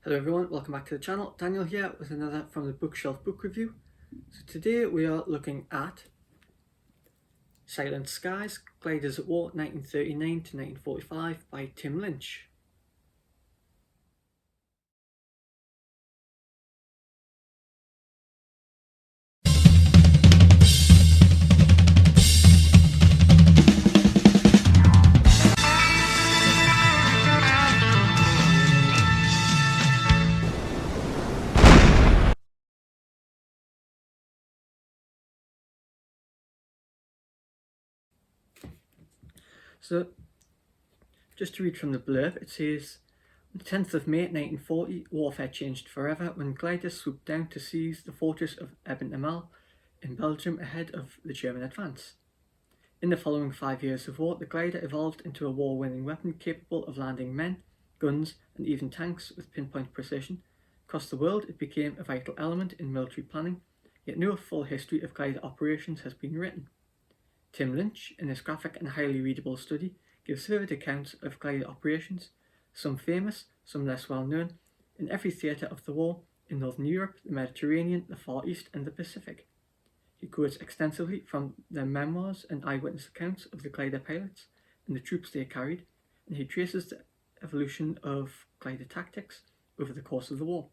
Hello everyone, welcome back to the channel. Daniel here with another From the Bookshelf book review. So today we are looking at Silent Skies, Gliders at War 1939 to 1945 by Tim Lynch. So just to read from the blurb, it says, on the 10th of May 1940, warfare changed forever when gliders swooped down to seize the fortress of Eben-Emael in Belgium ahead of the German advance. In the following 5 years of war, the glider evolved into a war-winning weapon capable of landing men, guns, and even tanks with pinpoint precision. Across the world, it became a vital element in military planning, yet no full history of glider operations has been written. Tim Lynch, in his graphic and highly readable study, gives vivid accounts of glider operations, some famous, some less well known, in every theatre of the war, in Northern Europe, the Mediterranean, the Far East, and the Pacific. He quotes extensively from their memoirs and eyewitness accounts of the glider pilots and the troops they carried, and he traces the evolution of glider tactics over the course of the war.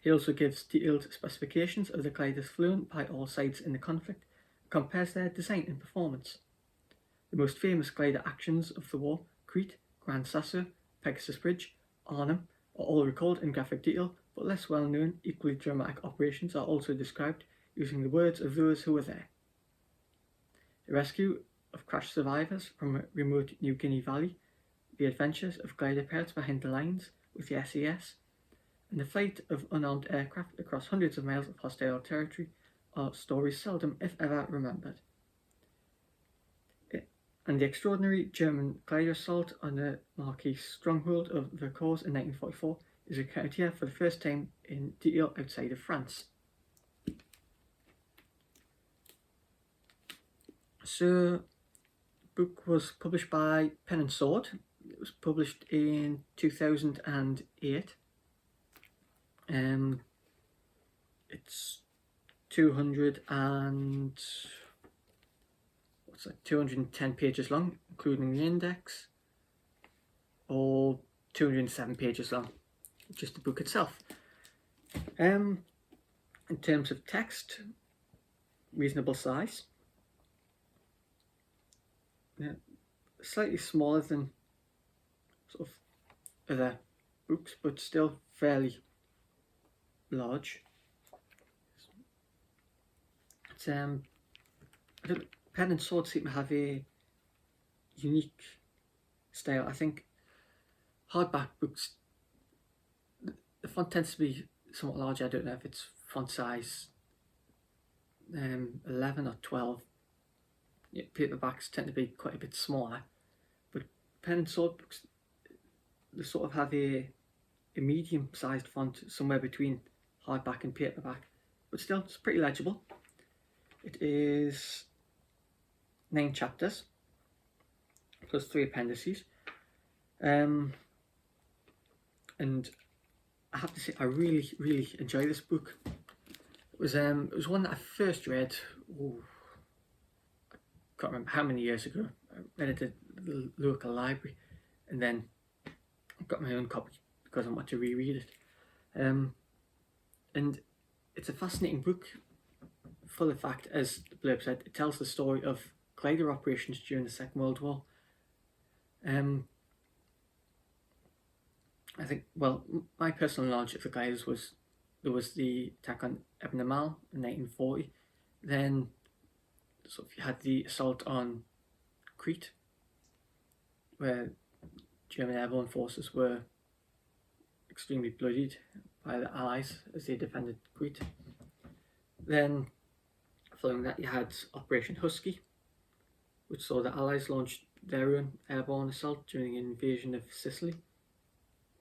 He also gives detailed specifications of the gliders flown by all sides in the conflict, and compares their design and performance. The most famous glider actions of the war, Crete, Grand Sasso, Pegasus Bridge, Arnhem, are all recalled in graphic detail, but less well-known, equally dramatic operations are also described using the words of those who were there. The rescue of crashed survivors from a remote New Guinea valley, the adventures of glider pilots behind the lines with the SAS, and the flight of unarmed aircraft across hundreds of miles of hostile territory are stories seldom, if ever, remembered. And the extraordinary German glider assault on the marquee stronghold of Vercors in 1944 is recounted here for the first time in detail outside of France. So, the book was published by Pen and Sword. It was published in 2008. It's 210 pages long, including the index, or 207 pages long, just the book itself. In terms of text, reasonable size. Yeah, slightly smaller than sort of other books, but still fairly large. It's Pen and Sword seem to have a unique style. I think hardback books, the font tends to be somewhat larger. I don't know if it's font size 11 or 12. Yeah, paperbacks tend to be quite a bit smaller, but Pen and Sword books, they sort of have a medium-sized font somewhere between hardback and paperback, but still it's pretty legible. It is 9 chapters plus 3 appendices, and I have to say I really enjoy this book. It was one that I first read. I can't remember how many years ago. I read it at the local library, and then got my own copy because I want to reread it. And it's a fascinating book, full of fact, as the blurb said. It tells the story of glider operations during the Second World War. I think, well, my personal knowledge of the gliders was there was the attack on Eben-Emael in 1940. Then you had the assault on Crete, where German airborne forces were extremely bloodied by the Allies as they defended Crete. Then, following that, you had Operation Husky, which saw the Allies launch their own airborne assault during an invasion of Sicily.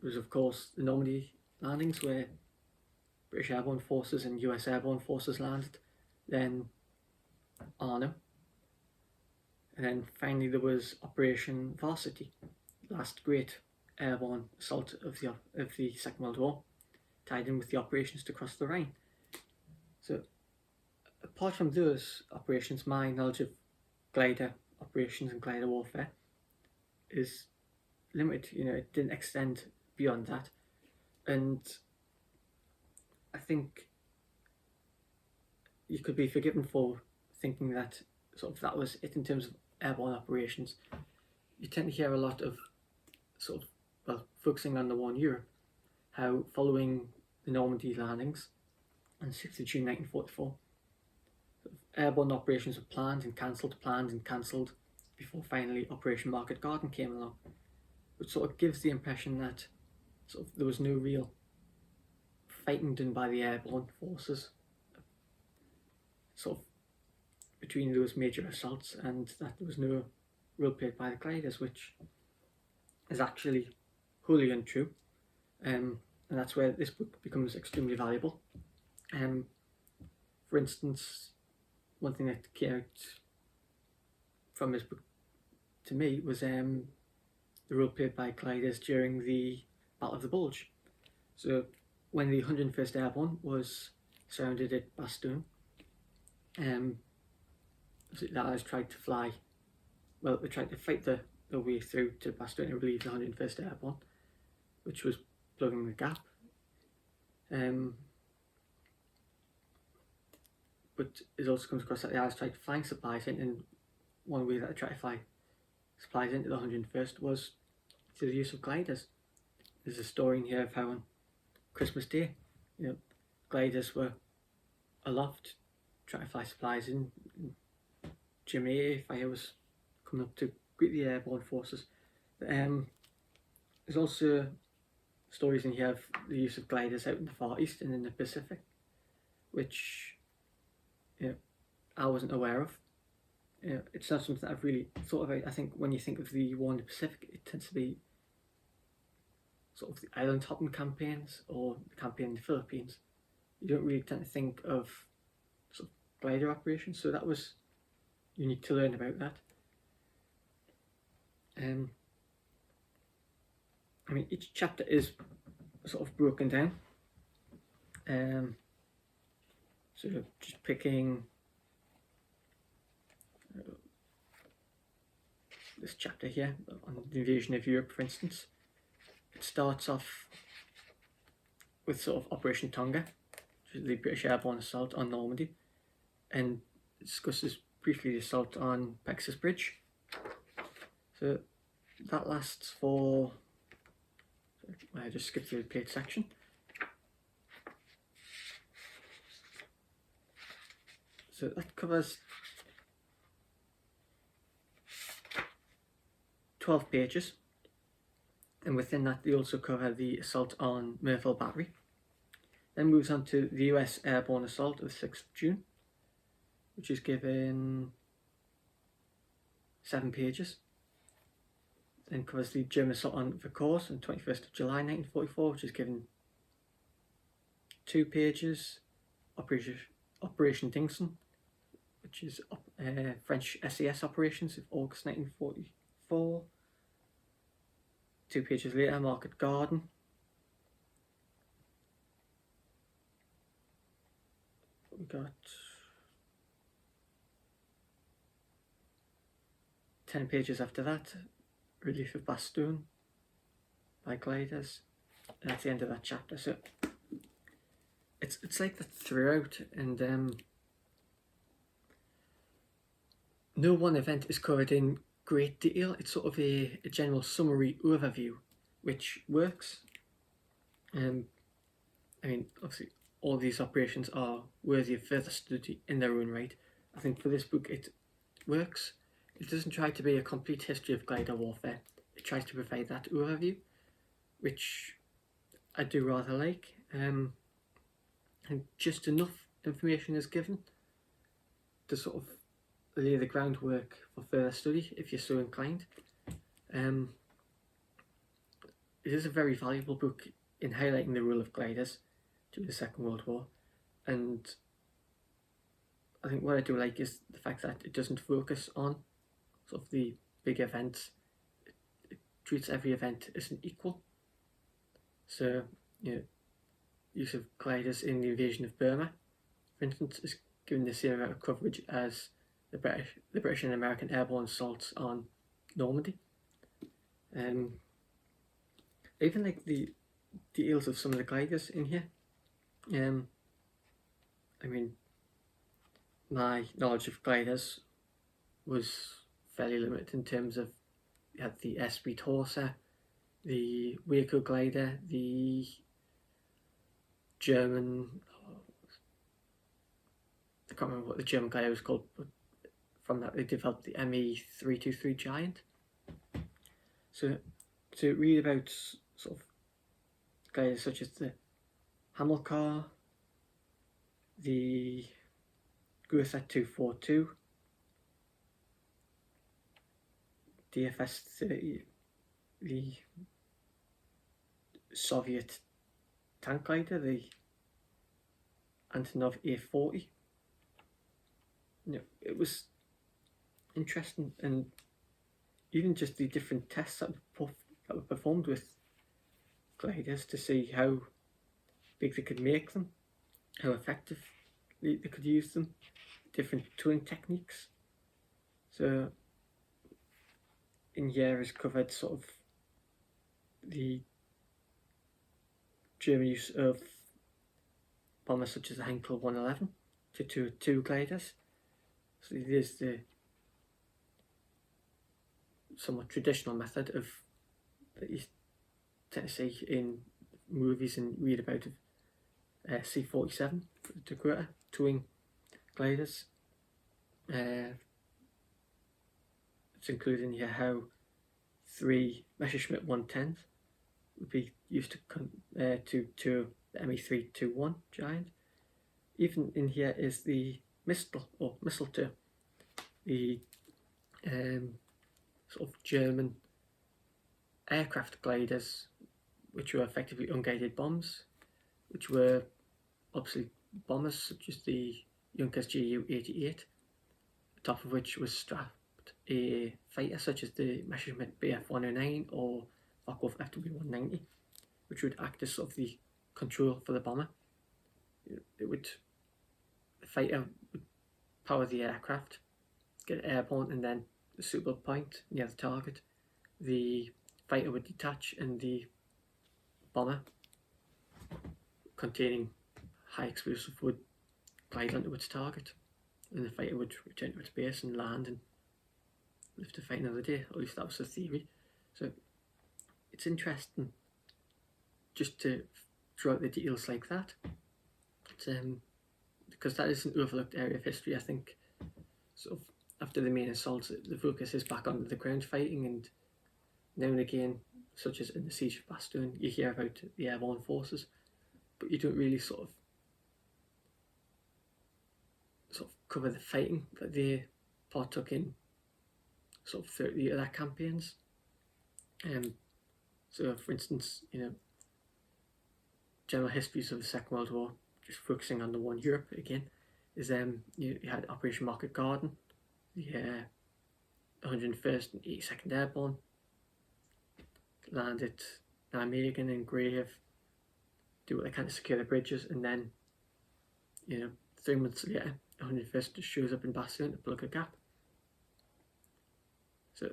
There was, of course, the Normandy landings, where British airborne forces and US airborne forces landed. Then Arnhem. And then finally there was Operation Varsity, last great airborne assault of the Second World War, tied in with the operations to cross the Rhine. So, apart from those operations, my knowledge of glider operations and glider warfare is limited. It didn't extend beyond that, and I think you could be forgiven for thinking that sort of that was it in terms of airborne operations. You tend to hear a lot of focusing on the war in Europe, how following the Normandy landings on 6th of June 1944, airborne operations were planned and cancelled before finally Operation Market Garden came along, which sort of gives the impression that there was no real fighting done by the airborne forces between those major assaults, and that there was no role played by the gliders, which is actually wholly untrue. And that's where this book becomes extremely valuable. For instance, one thing that came out from this book to me was the role played by gliders during the Battle of the Bulge. So when the 101st Airborne was surrounded at Bastogne, the Allies tried to fly. Well, they tried to fight their way through to Bastogne to relieve the 101st Airborne, which was plugging the gap. But it also comes across that the Allies tried flying supplies in, and one way that they tried to fly supplies into the 101st was through the use of gliders. There's a story in here of how on Christmas Day, gliders were aloft trying to fly supplies in. Germany fire was coming up to greet the airborne forces. There's also stories in here of the use of gliders out in the Far East and in the Pacific, which I wasn't aware of. It's not something that I've really thought about. I think when you think of the war in the Pacific, it tends to be sort of the island hopping campaigns or the campaign in the Philippines. You don't really tend to think of sort of glider operations, so that was unique to learn about that. Each chapter is sort of broken down. So just picking this chapter here on the invasion of Europe, for instance. It starts off with sort of Operation Tonga, which is the British airborne assault on Normandy, and discusses briefly the assault on Pegasus Bridge. So that lasts for, I just skipped through the page section. So that covers 12 pages, and within that they also cover the assault on Merville Battery. Then moves on to the US airborne assault of 6th of June, which is given 7 pages. Then covers the German assault on Vercors on 21st of July 1944, which is given 2 pages. Operation Dingson, which is French SAS operations of August 1944. 2 pages later, Market Garden. We got 10 pages after that, Relief of Bastogne by gliders, and that's the end of that chapter. So it's like that throughout, and no one event is covered in great detail. It's sort of a general summary overview, which works. Obviously all these operations are worthy of further study in their own right. I think for this book it works. It doesn't try to be a complete history of glider warfare. It tries to provide that overview, which I do rather like. And just enough information is given to sort of lay the groundwork for further study if you're so inclined. It is a very valuable book in highlighting the role of gliders during the Second World War, and I think what I do like is the fact that it doesn't focus on sort of the big events. It treats every event as an equal. So, use of gliders in the invasion of Burma, for instance, is given the same amount of coverage as the British and American airborne assaults on Normandy. Even like the details of some of the gliders in here. I mean, my knowledge of gliders was fairly limited in terms of you had the Esprit Horsa, the Waco glider, the German, I can't remember what the German glider was called, but from that they developed the ME323 Giant. So to read about sort of gliders such as the Hamilcar, the Gurthat 242, DFS 30, the Soviet tank glider, the Antonov A40. It was interesting, and even just the different tests that were performed with gliders to see how big they could make them, how effective they could use them, different towing techniques. So in here is covered sort of the German use of bombers such as the Heinkel 111 to 202 gliders. So there's the somewhat traditional method of that you tend to see in movies and read about of C-47, Dakota towing gliders. It's included in here how 3 Messerschmitt 110s would be used to tow the ME321 Giant. Even in here is the Mistletoe, the sort of German aircraft gliders, which were effectively unguided bombs, which were obviously bombers such as the Junkers Ju-88, top of which was strapped a fighter such as the Messerschmitt Bf-109 or Focke-Wulf FW-190, which would act as sort of the control for the bomber. The fighter would power the aircraft, get it airborne, and then a suitable point near the target, the fighter would detach and the bomber containing high explosive would glide onto its target, and the fighter would return to its base and land and live to fight another day. At least that was the theory. So it's interesting just to throw out the details like that. Because that is an overlooked area of history. I think sort of after the main assaults, the focus is back onto the ground fighting, and now and again, such as in the siege of Bastogne, you hear about the airborne forces, but you don't really sort of cover the fighting that they partook in sort of throughout the other campaigns. So for instance, general histories of the Second World War, just focusing on the one Europe again, is you had Operation Market Garden, the 101st and 82nd Airborne land at Nijmegen and Grave, do what they can to secure the bridges, and then 3 months later 101st just shows up in Bastogne to plug a gap. So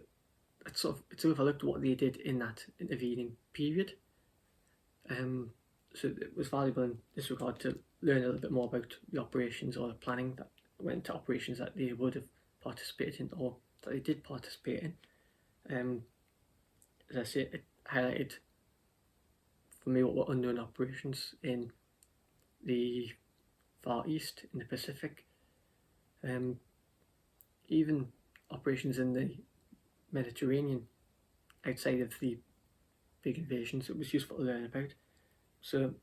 it's overlooked what they did in that intervening period. So it was valuable in this regard to learn a little bit more about the operations or the planning that went into operations that they would have participated in or that they did participate in. As I say, it highlighted for me what were unknown operations in the Far East, in the Pacific, even operations in the Mediterranean outside of the big invasions. It was useful to learn about. So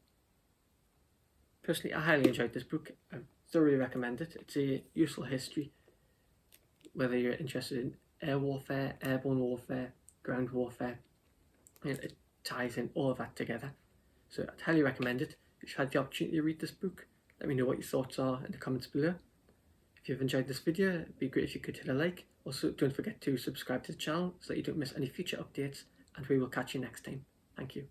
personally, I highly enjoyed this book. I thoroughly recommend it. It's a useful history, whether you're interested in air warfare, airborne warfare, ground warfare, and it ties in all of that together. So I'd highly recommend it. If you've had the opportunity to read this book, let me know what your thoughts are in the comments below. If you've enjoyed this video, it'd be great if you could hit a like. Also, don't forget to subscribe to the channel so that you don't miss any future updates and we will catch you next time. Thank you.